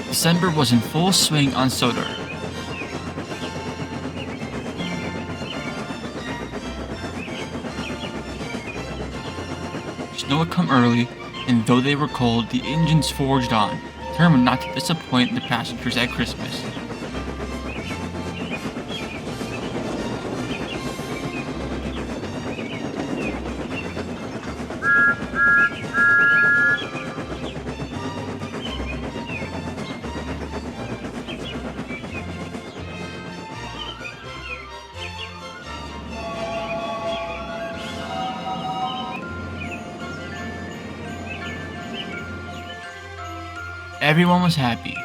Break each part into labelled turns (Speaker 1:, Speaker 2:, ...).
Speaker 1: December was in full swing on Sodor. Snow had come early, and though they were cold, the engines forged on, determined not to disappoint the passengers at Christmas. Everyone was happy.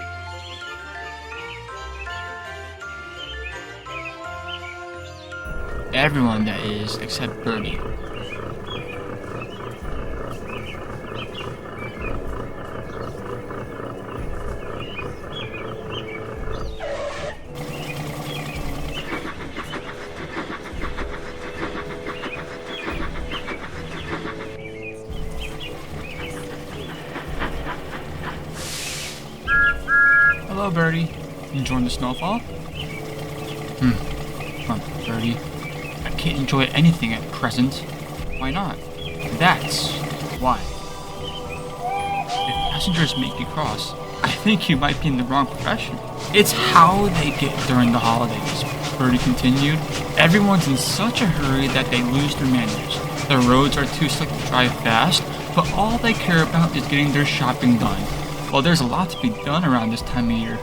Speaker 1: Everyone, that is, except Birdie. Hello, Birdie. Enjoying the snowfall? Birdie. I can't enjoy anything at present. Why not? That's why. If passengers make you cross, I think you might be in the wrong profession. It's how they get during the holidays, Birdie continued. Everyone's in such a hurry that they lose their manners. The roads are too slick to drive fast, but all they care about is getting their shopping done. Well, there's a lot to be done around this time of year.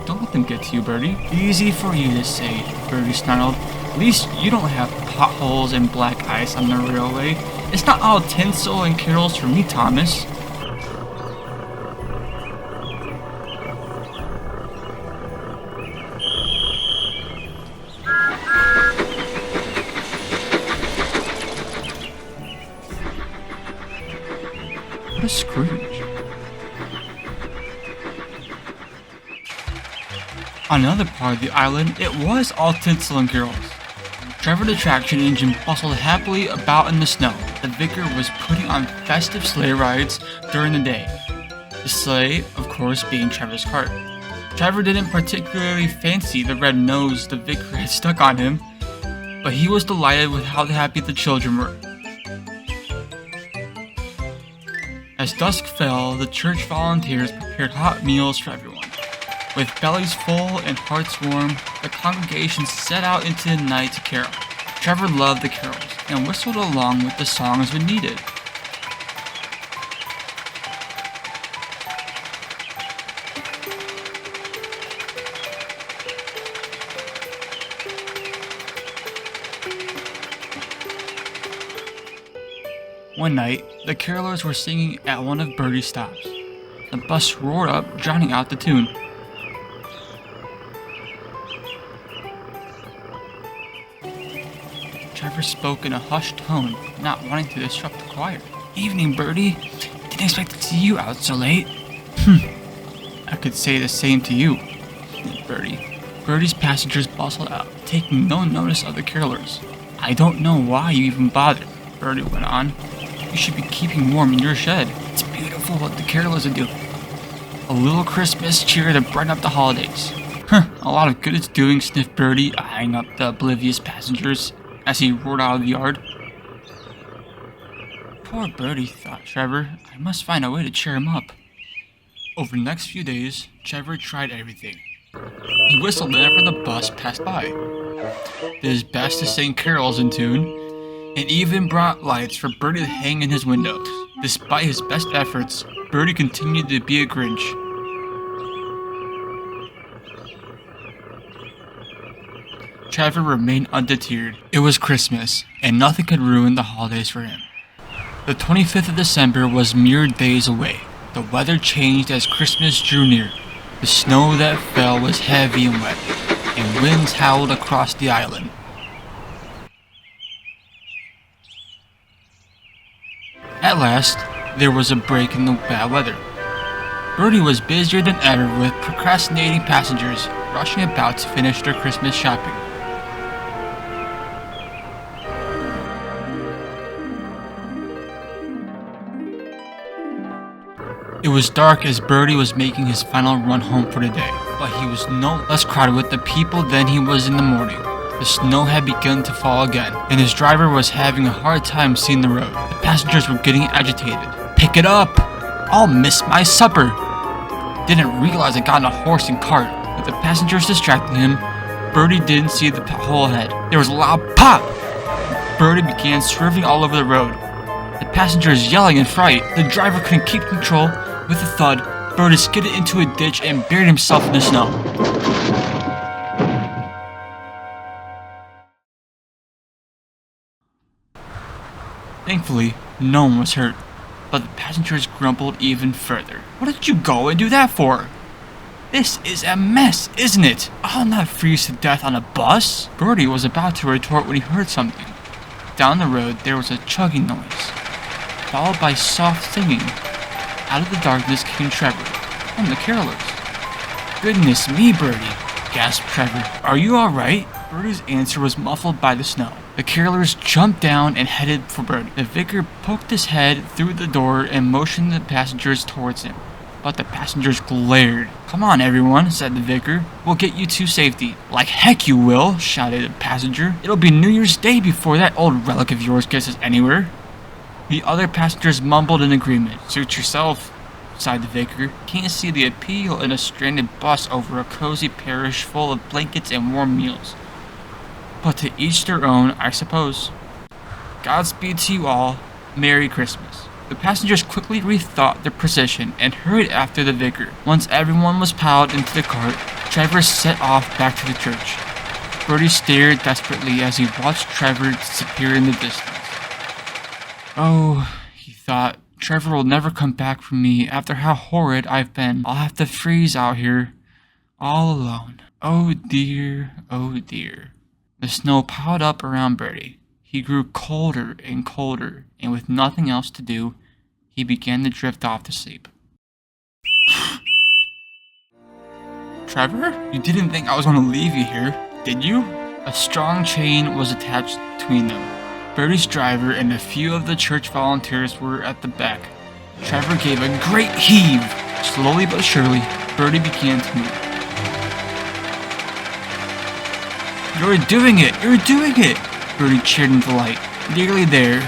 Speaker 1: Don't let them get to you, Birdie. Easy for you to say, Birdie snarled. At least you don't have potholes and black ice on the railway. It's not all tinsel and carols for me, Thomas. What a Scrooge. On another part of the island, it was all tinsel and carols. Trevor the traction engine bustled happily about in the snow. The vicar was putting on festive sleigh rides during the day. The sleigh, of course, being Trevor's cart. Trevor didn't particularly fancy the red nose the vicar had stuck on him, but he was delighted with how happy the children were. As dusk fell, the church volunteers prepared hot meals for everyone. With bellies full and hearts warm, the congregation set out into the night to carol. Trevor loved the carols and whistled along with the songs when needed. One night, the carolers were singing at one of Birdie's stops. The bus roared up, drowning out the tune. Trevor spoke in a hushed tone, not wanting to disrupt the choir. Evening, Birdie. Didn't expect to see you out so late. I could say the same to you, Birdie. Birdie's passengers bustled out, taking no notice of the carolers. I don't know why you even bothered, Birdie went on. You should be keeping warm in your shed. It's beautiful what the carolers are doing. A little Christmas cheer to brighten up the holidays. A lot of good it's doing, sniffed Birdie, eyeing up the oblivious passengers as he roared out of the yard. Poor Birdie, thought Trevor. I must find a way to cheer him up. Over the next few days, Trevor tried everything. He whistled whenever the bus passed by, did his best to sing carols in tune, and even brought lights for Birdie to hang in his windows. Despite his best efforts, Birdie continued to be a Grinch. Trevor remained undeterred. It was Christmas, and nothing could ruin the holidays for him. The 25th of December was mere days away. The weather changed as Christmas drew near. The snow that fell was heavy and wet, and winds howled across the island. At last, there was a break in the bad weather. Birdie was busier than ever with procrastinating passengers rushing about to finish their Christmas shopping. It was dark as Bertie was making his final run home for the day, but he was no less crowded with the people than he was in the morning. The snow had begun to fall again, and his driver was having a hard time seeing the road. The passengers were getting agitated. "Pick it up! I'll miss my supper!" Didn't realize I got in a horse and cart. With the passengers distracting him, Bertie didn't see the hole ahead. There was a loud pop! Bertie began swerving all over the road. The passengers yelling in fright. The driver couldn't keep control. With a thud, Bertie skidded into a ditch and buried himself in the snow. Thankfully, no one was hurt, but the passengers grumbled even further. "What did you go and do that for? This is a mess, isn't it? I'll not freeze to death on a bus." Bertie was about to retort when he heard something. Down the road, there was a chugging noise, followed by soft singing. Out of the darkness came Trevor and the carolers. "Goodness me, Bertie," gasped Trevor. "Are you alright?" Bertie's answer was muffled by the snow. The carolers jumped down and headed for Bertie. The vicar poked his head through the door and motioned the passengers towards him. But the passengers glared. "Come on, everyone," said the vicar. "We'll get you to safety." "Like heck you will," shouted a passenger. "It'll be New Year's Day before that old relic of yours gets us anywhere." The other passengers mumbled in agreement. "Suit yourself," sighed the vicar. "Can't see the appeal in a stranded bus over a cozy parish full of blankets and warm meals. But to each their own, I suppose. Godspeed to you all. Merry Christmas." The passengers quickly rethought their position and hurried after the vicar. Once everyone was piled into the cart, Trevor set off back to the church. Bertie stared desperately as he watched Trevor disappear in the distance. "Oh," he thought, "Trevor will never come back for me after how horrid I've been. I'll have to freeze out here, all alone. Oh dear, oh dear." The snow piled up around Bertie. He grew colder and colder, and with nothing else to do, he began to drift off to sleep. "Trevor, you didn't think I was going to leave you here, did you?" A strong chain was attached between them. Bertie's driver and a few of the church volunteers were at the back. Trevor gave a great heave. Slowly but surely, Bertie began to move. "You're doing it! You're doing it!" Bertie cheered in delight. "Nearly there.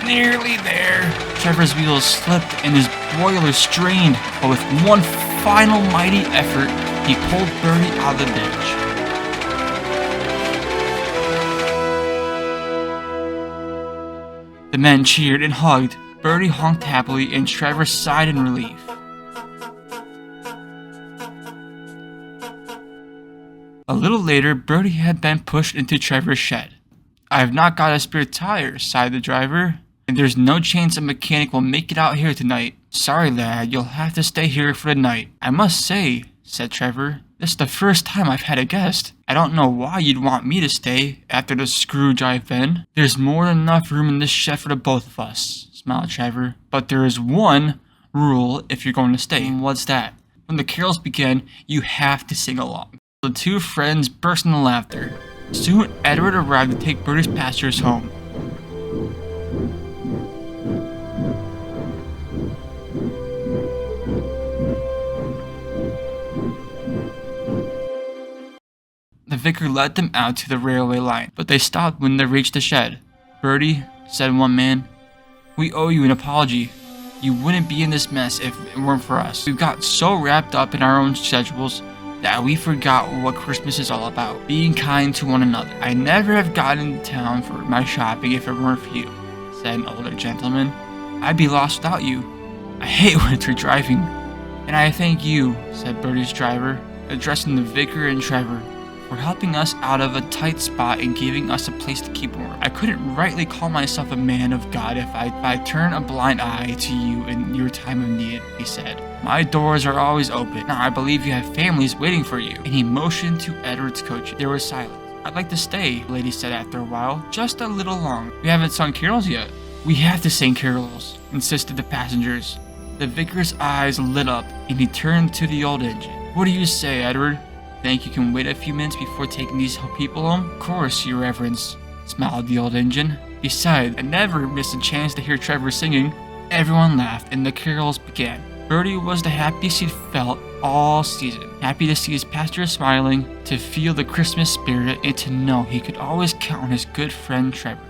Speaker 1: Nearly there." Trevor's wheels slipped and his boiler strained, but with one final mighty effort, he pulled Bertie out of the ditch. The men cheered and hugged. Bertie honked happily and Trevor sighed in relief. A little later, Bertie had been pushed into Trevor's shed. "I have not got a spare tire," sighed the driver, "and there's no chance a mechanic will make it out here tonight. Sorry, lad, you'll have to stay here for the night." "I must say," said Trevor, "this is the first time I've had a guest. I don't know why you'd want me to stay after the Scrooge I've been. There's more than enough room in this shed for the both of us," smiled Trevor. "But there is one rule if you're going to stay." "What's that?" "When the carols begin, you have to sing along." The two friends burst into laughter. Soon, Edward arrived to take Bertie's passengers home. The vicar led them out to the railway line, but they stopped when they reached the shed. "Bertie," said one man, "we owe you an apology. You wouldn't be in this mess if it weren't for us. We've got so wrapped up in our own schedules that we forgot what Christmas is all about, being kind to one another. I never have gotten into town for my shopping if it weren't for you," said an older gentleman. "I'd be lost without you. I hate winter driving." "And I thank you," said Bertie's driver, addressing the vicar and Trevor, "for helping us out of a tight spot and giving us a place to keep warm. I couldn't rightly call myself a man of God if I turn a blind eye to you in your time of need," he said. "My doors are always open. Now I believe you have families waiting for you." And he motioned to Edward's coach. There was silence. "I'd like to stay," the lady said after a while. "Just a little long. We haven't sung carols yet." "We have to sing carols," insisted the passengers. The vicar's eyes lit up, and he turned to the old engine. "What do you say, Edward? Think you can wait a few minutes before taking these people home?" "Of course, your reverence," smiled the old engine. "Besides, I never missed a chance to hear Trevor singing." Everyone laughed, and the carols began. Birdie was the happiest he'd felt all season. Happy to see his passenger smiling, to feel the Christmas spirit, and to know he could always count on his good friend Trevor.